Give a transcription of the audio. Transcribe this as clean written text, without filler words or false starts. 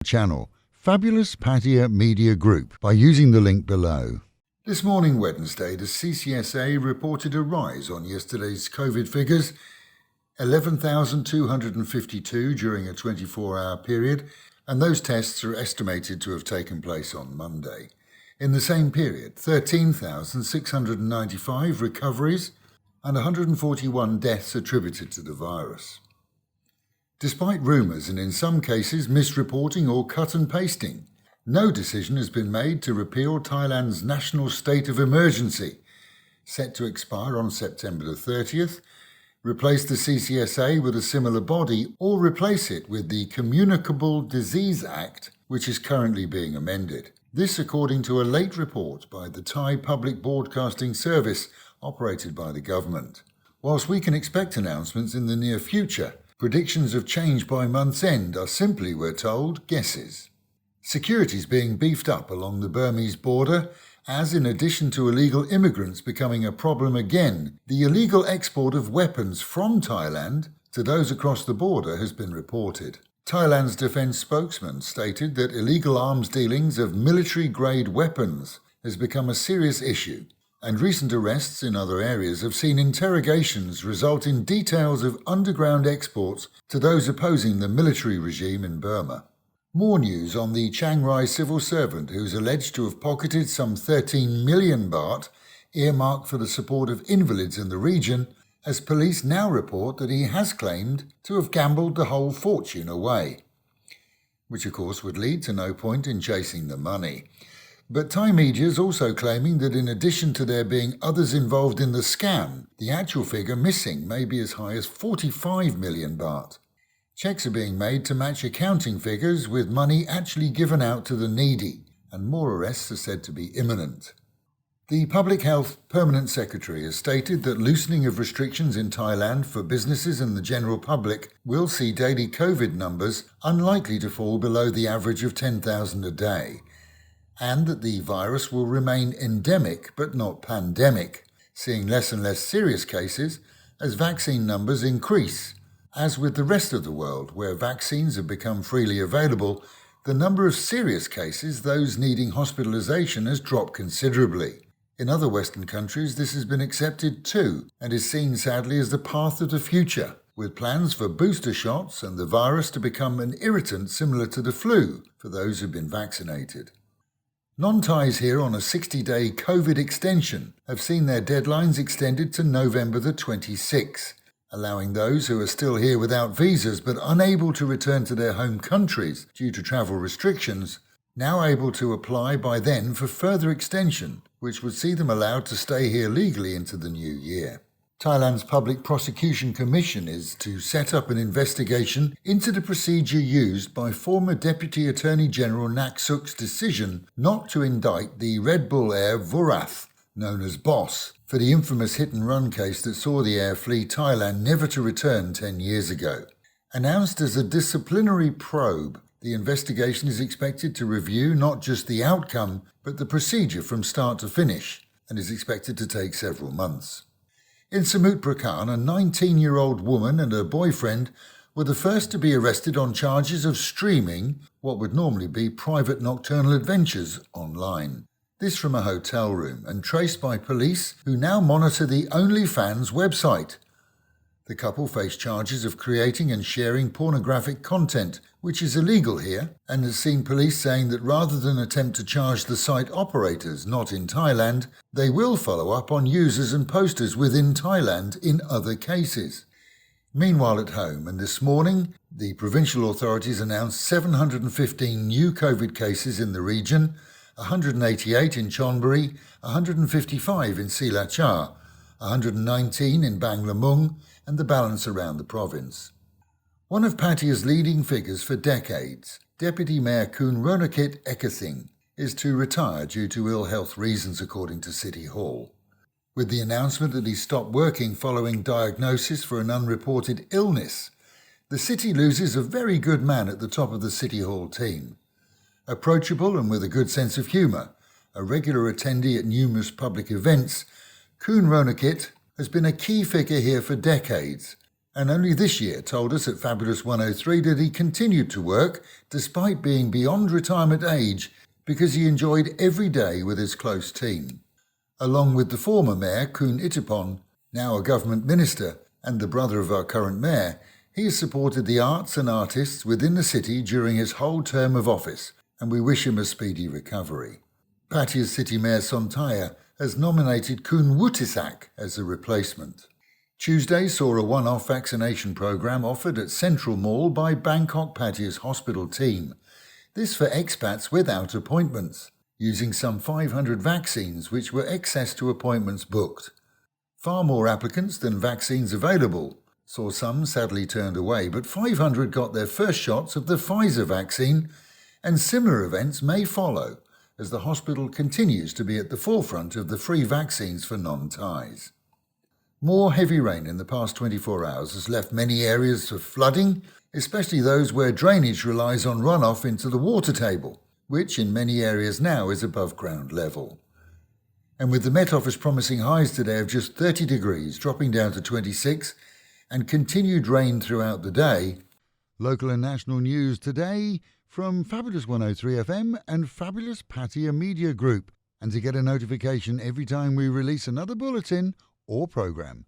channel, Fabulous Pattaya Media Group, by using the link below. This morning, Wednesday, the CCSA reported a rise on yesterday's COVID figures, 11,252 during a 24-hour period, and those tests are estimated to have taken place on Monday. In the same period, 13,695 recoveries and 141 deaths attributed to the virus. Despite rumours and in some cases misreporting or cut and pasting, no decision has been made to repeal Thailand's national state of emergency, set to expire on September the 30th, replace the CCSA with a similar body, or replace it with the Communicable Disease Act, which is currently being amended. This according to a late report by the Thai Public Broadcasting Service operated by the government. Whilst we can expect announcements in the near future, predictions of change by month's end are simply, we're told, guesses. Security is being beefed up along the Burmese border as, in addition to illegal immigrants becoming a problem again, the illegal export of weapons from Thailand to those across the border has been reported. Thailand's defence spokesman stated that illegal arms dealings of military-grade weapons has become a serious issue, and recent arrests in other areas have seen interrogations result in details of underground exports to those opposing the military regime in Burma. More news on the Chiang Rai civil servant who's alleged to have pocketed some 13 million baht earmarked for the support of invalids in the region, as police now report that he has claimed to have gambled the whole fortune away, which of course would lead to no point in chasing the money. But Thai media is also claiming that in addition to there being others involved in the scam, the actual figure missing may be as high as 45 million baht. Checks are being made to match accounting figures with money actually given out to the needy, and more arrests are said to be imminent. The Public Health Permanent Secretary has stated that loosening of restrictions in Thailand for businesses and the general public will see daily COVID numbers unlikely to fall below the average of 10,000 a day, and that the virus will remain endemic but not pandemic, seeing less and less serious cases as vaccine numbers increase. As with the rest of the world, where vaccines have become freely available, the number of serious cases, those needing hospitalization, has dropped considerably. In other Western countries, this has been accepted too, and is seen sadly as the path of the future, with plans for booster shots and the virus to become an irritant similar to the flu for those who've been vaccinated. Non-Thais here on a 60-day COVID extension have seen their deadlines extended to November the 26th, allowing those who are still here without visas but unable to return to their home countries due to travel restrictions, now able to apply by then for further extension, which would see them allowed to stay here legally into the new year. Thailand's Public Prosecution Commission is to set up an investigation into the procedure used by former Deputy Attorney General Nak Suk's decision not to indict the Red Bull heir Vurath, known as Boss, for the infamous hit-and-run case that saw the heir flee Thailand never to return 10 years ago. Announced as a disciplinary probe, the investigation is expected to review not just the outcome, but the procedure from start to finish, and is expected to take several months. In Samut Prakan, a 19-year-old woman and her boyfriend were the first to be arrested on charges of streaming what would normally be private nocturnal adventures online. This from a hotel room, and traced by police who now monitor the Onlyfans website. The couple face charges of creating and sharing pornographic content, which is illegal here, and has seen police saying that rather than attempt to charge the site operators not in Thailand, they will follow up on users and posters within Thailand in other cases. Meanwhile at home, and this morning, the provincial authorities announced 715 new COVID cases in the region, 188 in Chonburi, 155 in Silachar, 119 in Banglamung, and the balance around the province. One of Pattaya's leading figures for decades, Deputy Mayor Chonburi is to retire due to ill health reasons, according to City Hall. With the announcement that he stopped working following diagnosis for an unreported illness, the city loses a very good man at the top of the City Hall team. Approachable and with a good sense of humour, a regular attendee at numerous public events, Chonburi has been a key figure here for decades, and only this year told us at Fabulous 103 that he continued to work despite being beyond retirement age because he enjoyed every day with his close team. Along with the former mayor, Kun Itapon, now a government minister and the brother of our current mayor, he has supported the arts and artists within the city during his whole term of office, and we wish him a speedy recovery. Pattaya's City Mayor Sontaya has nominated Kun Wutisak as a replacement. Tuesday saw a one-off vaccination programme offered at Central Mall by Bangkok Pattaya's hospital team. This for expats without appointments, using some 500 vaccines which were excess to appointments booked. Far more applicants than vaccines available, saw some sadly turned away, but 500 got their first shots of the Pfizer vaccine, and similar events may follow as the hospital continues to be at the forefront of the free vaccines for non-Thais. More heavy rain in the past 24 hours has left many areas of flooding, especially those where drainage relies on runoff into the water table, which in many areas now is above ground level. And with the Met Office promising highs today of just 30 degrees, dropping down to 26, and continued rain throughout the day. Local and national news today from Fabulous 103 FM and Fabulous Pattaya Media Group. And to get a notification every time we release another bulletin or programme,